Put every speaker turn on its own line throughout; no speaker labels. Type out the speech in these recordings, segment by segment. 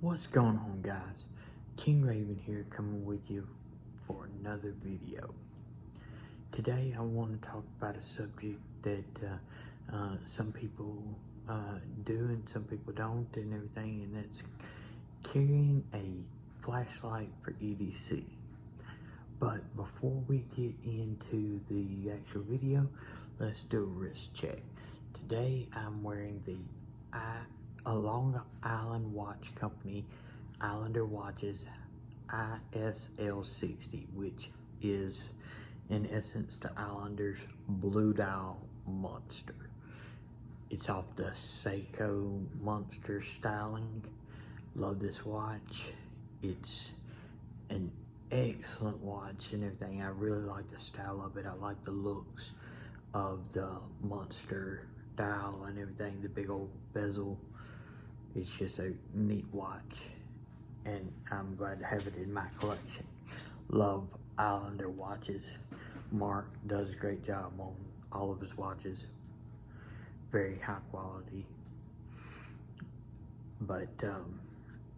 What's going on, guys? King Raven here, coming with you for another video. Today I want to talk about a subject that some people do and some people don't and everything, and that's carrying a flashlight for EDC. But before we get into the actual video, let's do a wrist check. Today I'm wearing the Long Island Watch Company Islander Watches ISL 60, which is in essence the Islander's Blue Dial Monster. It's off the Seiko Monster styling. Love this watch. It's an excellent watch and everything. I really like the style of it. I like the looks of the Monster dial and everything, the big old bezel. It's just a neat watch, and I'm glad to have it in my collection. Love Islander watches. Mark does a great job on all of his watches. Very high quality. But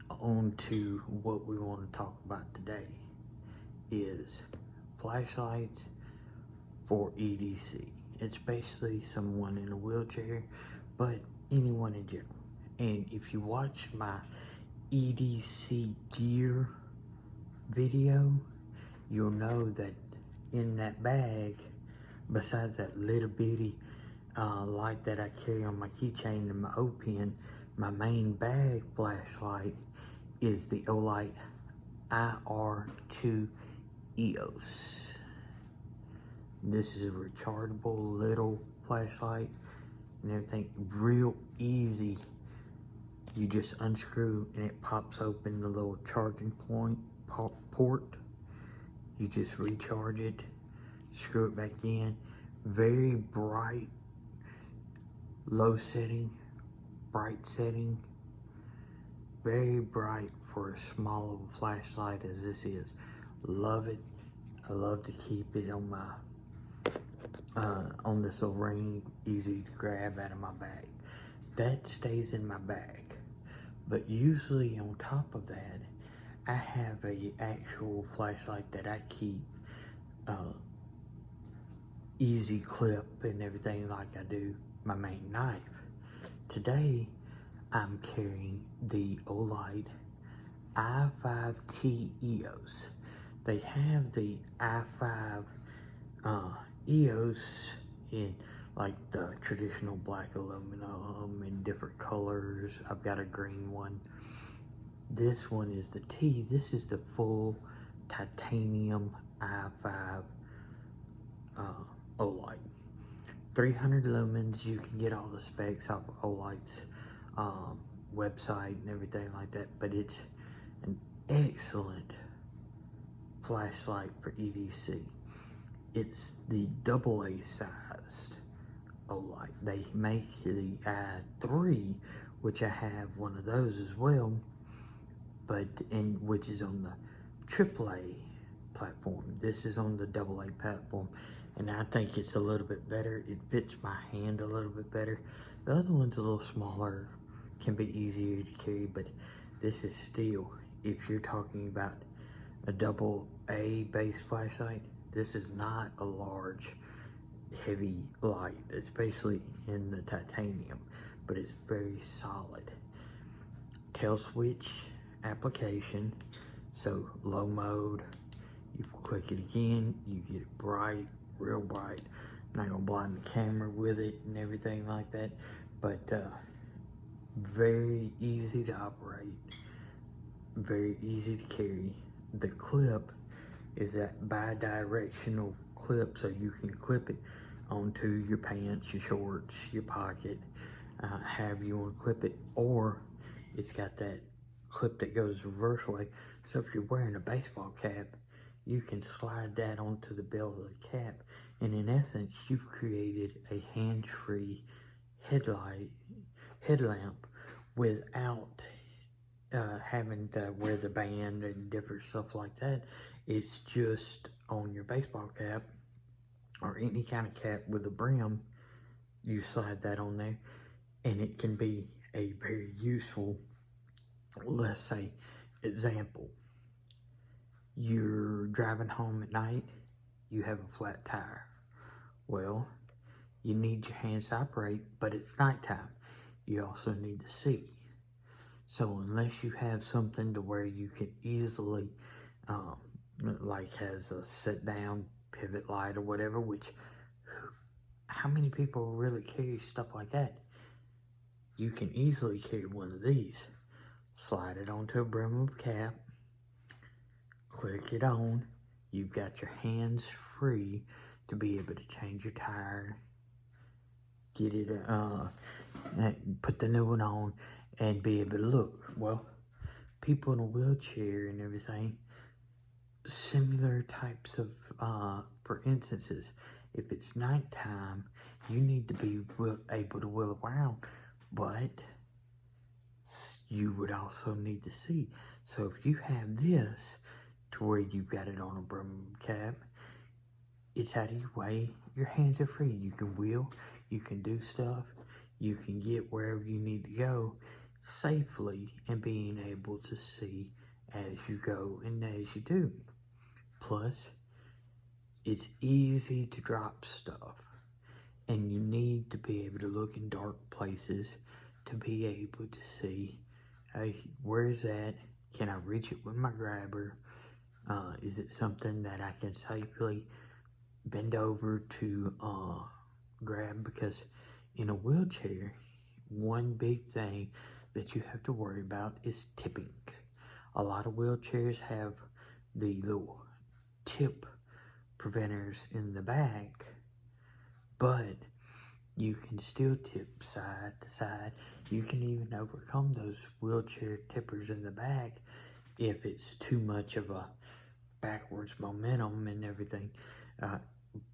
on to what we want to talk about today is flashlights for EDC. It's basically someone in a wheelchair, but anyone in general. And if you watch my EDC gear video, you'll know that in that bag, besides that little bitty light that I carry on my keychain and my O-Pen, my main bag flashlight is the Olight IR2 EOS. This is a rechargeable little flashlight and everything, real easy. You just unscrew and it pops open the little charging port. You just recharge it, screw it back in. Very bright, low setting, bright setting. Very bright for as small of a flashlight as this is. Love it. I love to keep it on my on this little ring, easy to grab out of my bag. That stays in my bag. But usually on top of that, I have a actual flashlight that I keep easy clip and everything like I do my main knife. Today, I'm carrying the Olight i5T EOS. They have the i5 EOS in like the traditional black aluminum in different colors. I've got a green one. This one is the T. This is the full titanium i5 Olight. 300 lumens. You can get all the specs off of Olight's website and everything like that, but it's an excellent flashlight for EDC. It's the AA sized Olight. They make the i3, which I have one of those as well, but which is on the AAA platform. This is on the AA platform, and I think it's a little bit better. It fits my hand a little bit better. The other one's a little smaller, can be easier to carry, but this is still, if you're talking about a AA base flashlight, this is not a large, heavy light, especially in the titanium, but it's very solid. Tail switch application, so low mode, you click it again, you get it bright, real bright. I'm not gonna blind the camera with it and everything like that, but very easy to operate, very easy to carry. The clip is that bi-directional clip, so you can clip it onto your pants, your shorts, your pocket, however you want to clip it, or it's got that clip that goes reverse way, so if you're wearing a baseball cap, you can slide that onto the belt of the cap, and in essence, you've created a hands-free headlamp without having to wear the band and different stuff like that. It's just on your baseball cap or any kind of cap with a brim. You slide that on there, and it can be a very useful let's say, example, you're driving home at night, you have a flat tire. Well, you need your hands to operate, but it's nighttime. You also need to see. So unless you have something to where you can easily, like has a sit down pivot light or whatever, which how many people really carry stuff like that? You can easily carry one of these. Slide it onto a brim cap, click it on. You've got your hands free to be able to change your tire, get it, put the new one on, and be able to look. Well, people in a wheelchair and everything, similar types of, for instances, if it's nighttime, you need to be able to wheel around, but you would also need to see. So if you have this to where you've got it on a brim cap, it's out of your way. Your hands are free. You can wheel, you can do stuff, you can get wherever you need to go safely and being able to see as you go and as you do. Plus, it's easy to drop stuff, and you need to be able to look in dark places to be able to see, hey, where's that? Can I reach it with my grabber? Is it something that I can safely bend over to grab? Because in a wheelchair, one big thing that you have to worry about is tipping. A lot of wheelchairs have the little tip preventers in the back, but you can still tip side to side. You can even overcome those wheelchair tippers in the back if it's too much of a backwards momentum and everything.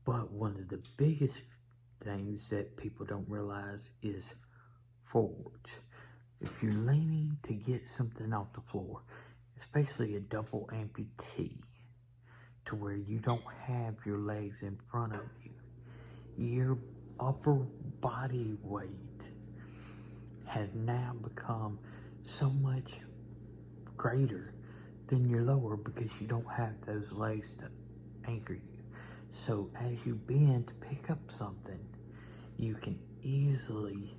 But one of the biggest things that people don't realize is forwards. If you're leaning to get something off the floor, especially a double amputee, to where you don't have your legs in front of you, your upper body weight has now become so much greater than your lower because you don't have those legs to anchor you. So as you bend to pick up something, you can easily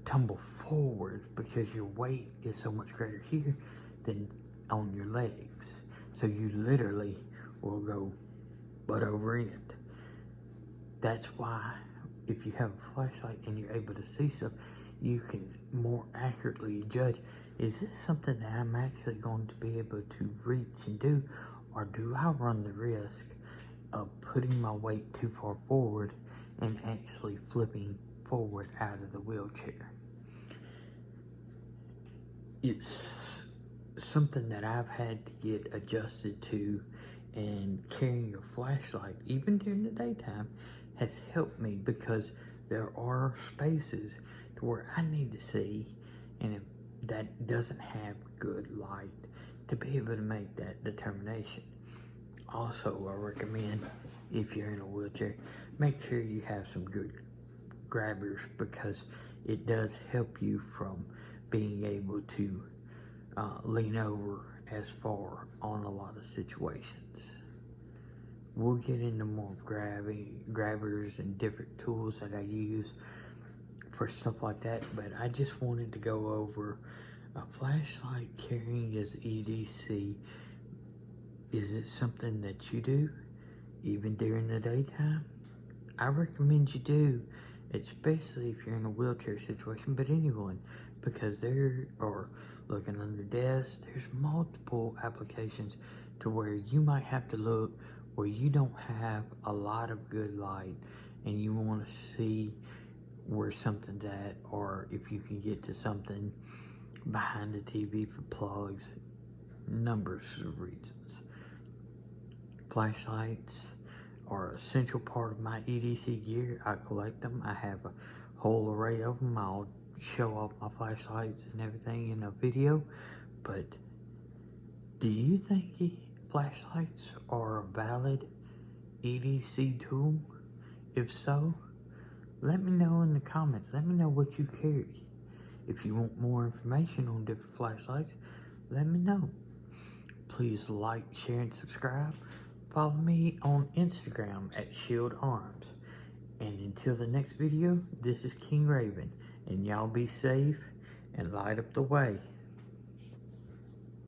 tumble forward because your weight is so much greater here than on your legs. So you literally will go butt over end. That's why if you have a flashlight and you're able to see stuff, you can more accurately judge, is this something that I'm actually going to be able to reach and do, or do I run the risk of putting my weight too far forward and actually flipping forward out of the wheelchair? It's something that I've had to get adjusted to, and carrying a flashlight, even during the daytime, has helped me because there are spaces to where I need to see, and if that doesn't have good light, to be able to make that determination. Also, I recommend, if you're in a wheelchair, make sure you have some good grabbers, because it does help you from being able to lean over as far on a lot of situations. We'll get into more grabbers and different tools that I use for stuff like that, but I just wanted to go over a flashlight carrying as EDC. Is it something that you do even during the daytime? I recommend you do, especially if you're in a wheelchair situation, but anyone, because there are looking under desks, there's multiple applications to where you might have to look where you don't have a lot of good light and you want to see where something's at, or if you can get to something behind the TV for plugs, numbers of reasons. Flashlights are an essential part of my EDC gear. I collect them. I have a whole array of them. I'll show off my flashlights and everything in a video, but do you think flashlights are a valid EDC tool? If so, let me know in the comments. Let me know what you carry. If you want more information on different flashlights, let me know. Please like, share, and subscribe. Follow me on Instagram at Shield Arms. And until the next video, this is King Raven, and y'all be safe and light up the way.